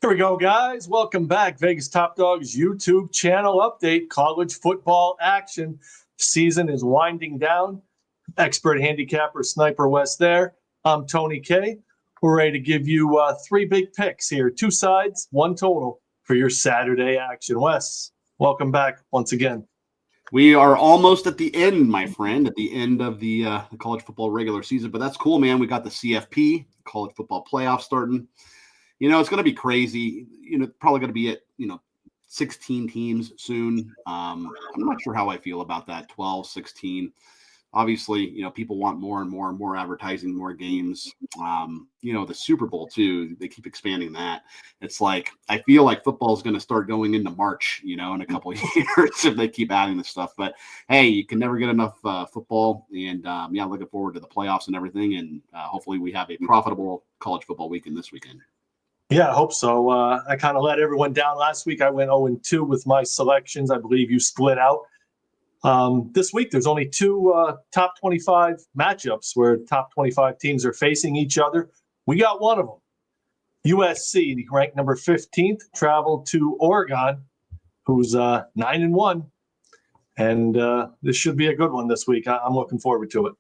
Here we go, guys. Welcome back. Vegas Top Dogs YouTube channel update. College football action. Season is winding down. Expert handicapper Sniper West there. I'm TonyK. We're ready to give you three big picks here. Two sides, one total for your Saturday action. Wes, welcome back once again. We are almost at the end, my friend, at the end of the college football regular season. But that's cool, man. We got the CFP, college football playoff starting. You know, it's going to be crazy. You know, probably going to be at, 16 teams soon. I'm not sure how I feel about that, 12, 16. Obviously, people want more and more and more advertising, more games. The Super Bowl, too, they keep expanding that. It's like, I feel like football is going to start going into March, in a couple of years if they keep adding this stuff. But, hey, you can never get enough football. And, looking forward to the playoffs and everything. And hopefully we have a profitable college football weekend this weekend. Yeah, I hope so. I kind of let everyone down last week. I went 0-2 with my selections. I believe you split out. This week, there's only two top 25 matchups where top 25 teams are facing each other. We got one of them. USC, ranked number 15th, traveled to Oregon, who's 9-1. And this should be a good one this week. I'm looking forward to it.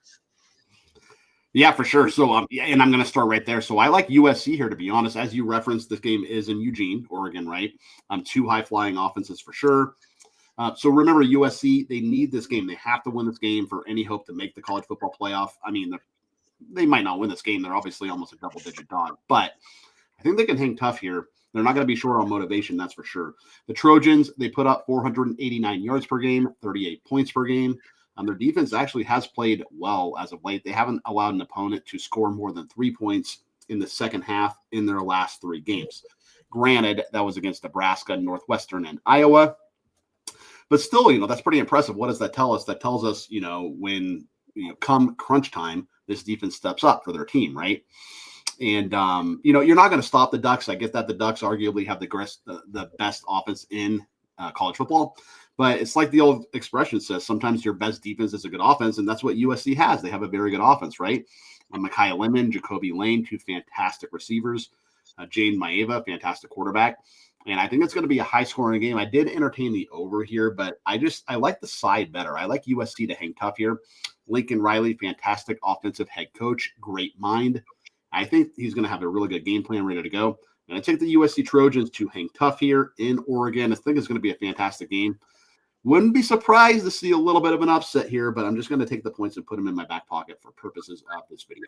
Yeah, for sure. So, and I'm going to start right there. So I like USC here, to be honest. As you referenced, this game is in Eugene, Oregon, right? Two high-flying offenses for sure. So remember, USC, they need this game. They have to win this game for any hope to make the college football playoff. I mean, they might not win this game. They're obviously almost a double-digit dog. But I think they can hang tough here. They're not going to be short on motivation, that's for sure. The Trojans, they put up 489 yards per game, 38 points per game. Their defense actually has played well as of late. They haven't allowed an opponent to score more than 3 points in the second half in their last 3 games. Granted, that was against Nebraska, Northwestern, and Iowa. But still, that's pretty impressive. What does that tell us? That tells us, when, come crunch time, this defense steps up for their team, right? And, you're not going to stop the Ducks. I get that the Ducks arguably have the best offense in college football. But it's like the old expression says, sometimes your best defense is a good offense, and that's what USC has. They have a very good offense, right? Micaiah Lemon, Jacoby Lane, 2 fantastic receivers. Jane Maeva, fantastic quarterback. And I think it's going to be a high-scoring game. I did entertain the over here, but I like the side better. I like USC to hang tough here. Lincoln Riley, fantastic offensive head coach, great mind. I think he's going to have a really good game plan ready to go. And I take the USC Trojans to hang tough here in Oregon. I think it's going to be a fantastic game. Wouldn't be surprised to see a little bit of an upset here, but I'm just going to take the points and put them in my back pocket for purposes of this video.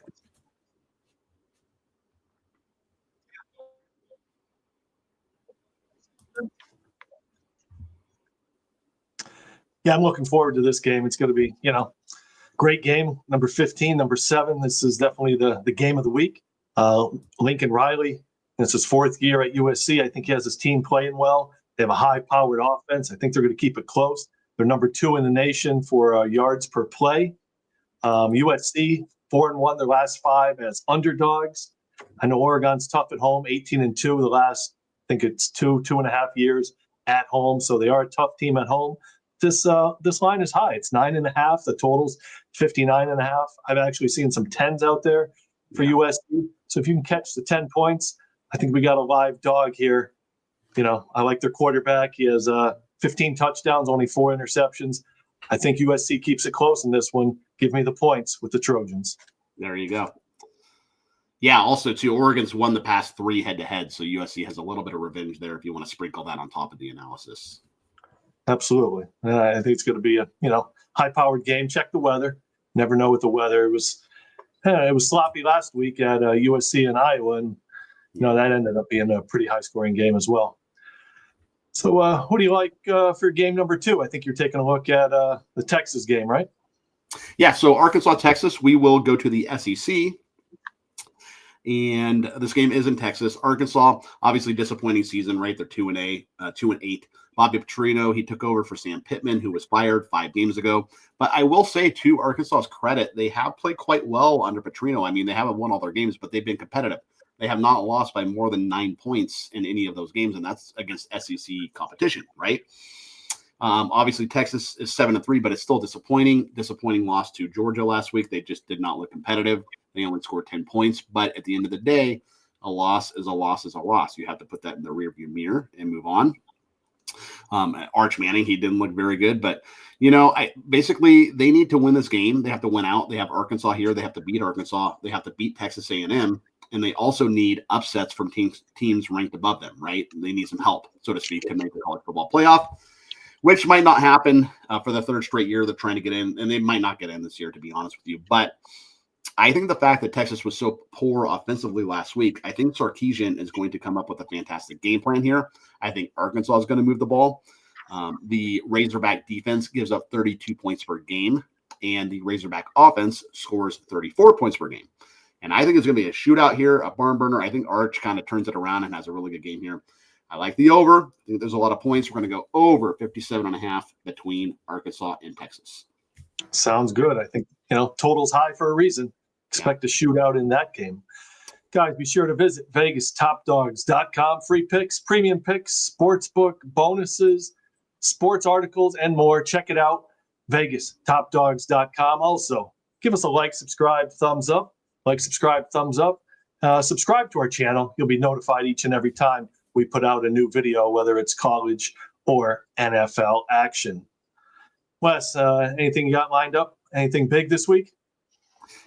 Yeah, I'm looking forward to this game. It's going to be, great game. Number 15, number 7. This is definitely the game of the week. Lincoln Riley, it's his 4th year at USC. I think he has his team playing well. They have a high-powered offense. I think they're going to keep it close. They're number 2 in the nation for yards per play. USC, 4-1 their last 5 as underdogs. I know Oregon's tough at home, 18-2 the last, I think it's 2.5 years at home. So they are a tough team at home. This line is high. It's 9.5. The total's 59.5. I've actually seen some 10s out there for USC. So if you can catch the 10 points, I think we got a live dog here. I like their quarterback. He has 15 touchdowns, only 4 interceptions. I think USC keeps it close in this one. Give me the points with the Trojans. There you go. Yeah, also, too, Oregon's won the past 3 head-to-head, so USC has a little bit of revenge there if you want to sprinkle that on top of the analysis. Absolutely. I think it's going to be a, high-powered game. Check the weather. Never know with the weather. It was sloppy last week at USC and Iowa, and, that ended up being a pretty high-scoring game as well. So what do you like for game number 2? I think you're taking a look at the Texas game, right? Yeah, so Arkansas, Texas, we will go to the SEC. And this game is in Texas. Arkansas, obviously disappointing season, right? They're 2-8. Bobby Petrino, he took over for Sam Pittman, who was fired 5 games ago. But I will say, to Arkansas's credit, they have played quite well under Petrino. I mean, they haven't won all their games, but they've been competitive. They have not lost by more than 9 points in any of those games, and that's against SEC competition, right? Obviously, Texas is 7-3, but it's still disappointing. Disappointing loss to Georgia last week. They just did not look competitive. They only scored 10 points. But at the end of the day, a loss is a loss is a loss. You have to put that in the rearview mirror and move on. Arch Manning, he didn't look very good, but basically they need to win this game. They have to win out. They have Arkansas here. They have to beat Arkansas. They have to beat Texas A&M, and they also need upsets from teams ranked above them. Right? They need some help, so to speak, to make the college football playoff, which might not happen for the third straight year. They're trying to get in, and they might not get in this year, to be honest with you. But I think the fact that Texas was so poor offensively last week, I think Sarkisian is going to come up with a fantastic game plan here. I think Arkansas is going to move the ball. The Razorback defense gives up 32 points per game, and the Razorback offense scores 34 points per game. And I think it's going to be a shootout here, a barn burner. I think Arch kind of turns it around and has a really good game here. I like the over. I think there's a lot of points. We're going to go over 57.5 between Arkansas and Texas. Sounds good. I think, total's high for a reason. Expect a shootout in that game. Guys, be sure to visit VegasTopDogs.com. Free picks, premium picks, sportsbook, bonuses, sports articles, and more. Check it out, VegasTopDogs.com. Also, give us a like, subscribe, thumbs up. Like, subscribe, thumbs up. Subscribe to our channel. You'll be notified each and every time we put out a new video, whether it's college or NFL action. Wes, anything you got lined up? Anything big this week?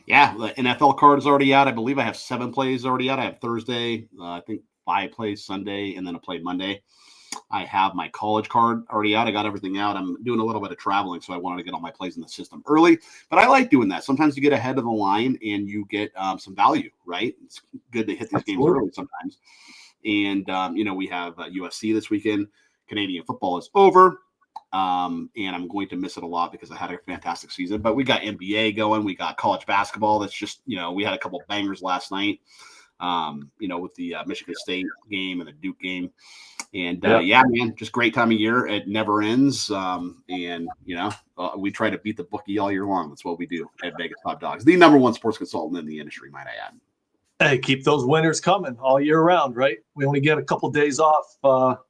Yeah, the NFL card is already out. I believe I have 7 plays already out. I have Thursday, I think 5 plays Sunday, and then a play Monday. I have my college card already out. I got everything out. I'm doing a little bit of traveling, so I wanted to get all my plays in the system early. But I like doing that. Sometimes you get ahead of the line and you get some value, right? It's good to hit these games early sometimes. And, we have USC this weekend. Canadian football is over. And I'm going to miss it a lot because I had a fantastic season. But we got NBA going. We got college basketball. That's just, we had a couple of bangers last night, with the Michigan State game and the Duke game. And, man, just great time of year. It never ends. We try to beat the bookie all year long. That's what we do at Vegas Top Dogs, the number one sports consultant in the industry, might I add. Hey, keep those winners coming all year round, right? We only get a couple days off.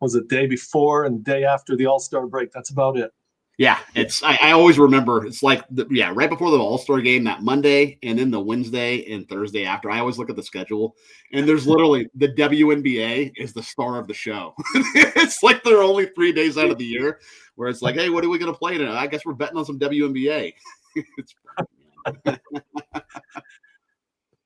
Was it day before and day after the All-Star break? That's about it. Yeah, I always remember it's like right before the All-Star game that Monday, and then the Wednesday and Thursday after. I always look at the schedule, and there's literally the WNBA is the star of the show. It's like they're only 3 days out of the year where it's like, hey, what are we going to play tonight? I guess we're betting on some WNBA. It's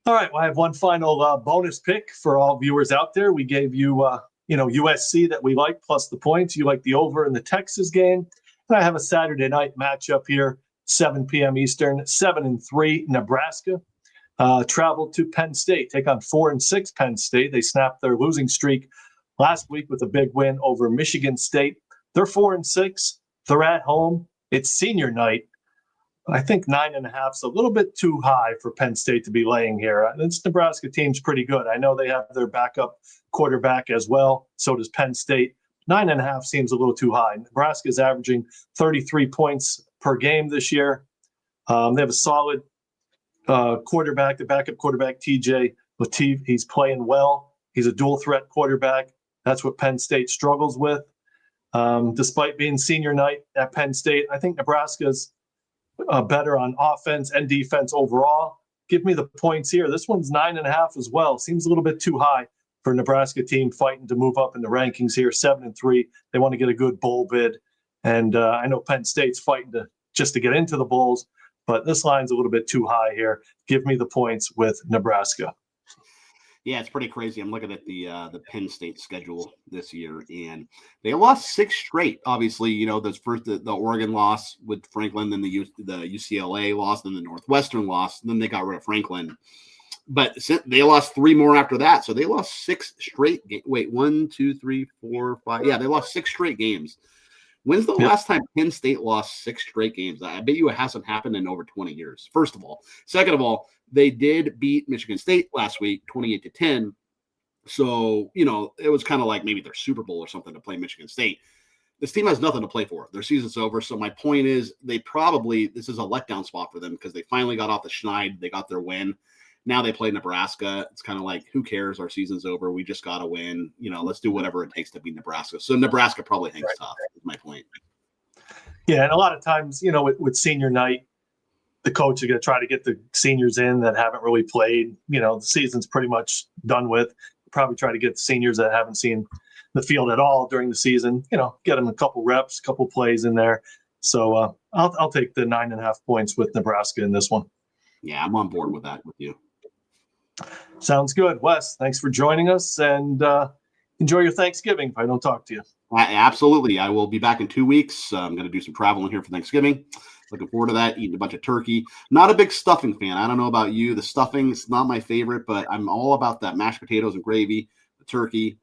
All right, well, I have one final bonus pick for all viewers out there. We gave you, USC that we like plus the points. You like the over in the Texas game. And I have a Saturday night matchup here, 7 p.m. Eastern, 7-3 Nebraska. Travel to Penn State, take on 4-6 Penn State. They snapped their losing streak last week with a big win over Michigan State. They're 4-6. They're at home. It's senior night. I think 9.5 is a little bit too high for Penn State to be laying here. This Nebraska team's pretty good. I know they have their backup quarterback as well. So does Penn State. 9.5 seems a little too high. Nebraska is averaging 33 points per game this year. They have a solid quarterback, the backup quarterback, TJ Lateef. He's playing well. He's a dual threat quarterback. That's what Penn State struggles with. Despite being senior night at Penn State, I think Nebraska's better on offense and defense overall. Give me the points here. This one's 9.5 as well. Seems a little bit too high for a Nebraska team fighting to move up in the rankings here. 7-3. They want to get a good bowl bid. And I know Penn State's fighting to get into the bowls, but this line's a little bit too high here. Give me the points with Nebraska. Yeah, it's pretty crazy. I'm looking at the Penn State schedule this year, and they lost 6 straight. Obviously, those first the Oregon loss with Franklin, then the UCLA loss, then the Northwestern loss, and then they got rid of Franklin. But they lost 3 more after that, so they lost 6 straight. Wait, 1, 2, 3, 4, 5. Yeah, they lost 6 straight games. When's the last time Penn State lost 6 straight games? I bet you it hasn't happened in over 20 years. First of all, second of all, they did beat Michigan State last week, 28-10. So, it was kind of like maybe their Super Bowl or something to play Michigan State. This team has nothing to play for. Their season's over. So my point is this is a letdown spot for them because they finally got off the schneid. They got their win. Now they play Nebraska. It's kind of like, who cares? Our season's over. We just got to win. Let's do whatever it takes to beat Nebraska. So Nebraska probably hangs tough, is my point. Yeah, and a lot of times, with senior night, the coach is going to try to get the seniors in that haven't really played. The season's pretty much done with. probably try to get seniors that haven't seen the field at all during the season, get them a couple reps, couple plays in there. So I'll take the 9.5 points with Nebraska in this one. Yeah, I'm on board with that with you. Sounds good. Wes, thanks for joining us, and enjoy your Thanksgiving if I don't talk to you. Absolutely. I will be back in 2 weeks. I'm going to do some traveling here for Thanksgiving. Looking forward to that, eating a bunch of turkey. Not a big stuffing fan. I don't know about you. The stuffing is not my favorite, but I'm all about that mashed potatoes and gravy, the turkey,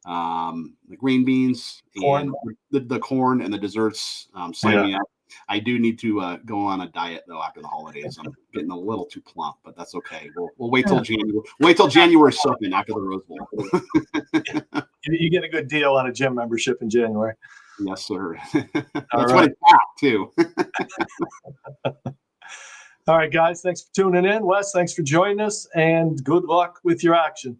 the green beans, Corn. and the corn and the desserts. Sign me up. I do need to go on a diet though after the holidays. I'm getting a little too plump, but that's okay. We'll wait till January. Wait till January 2nd after the Rose Bowl. You get a good deal on a gym membership in January. Yes, sir. That's what it's at too. All right, guys. Thanks for tuning in. Wes, thanks for joining us, and good luck with your action.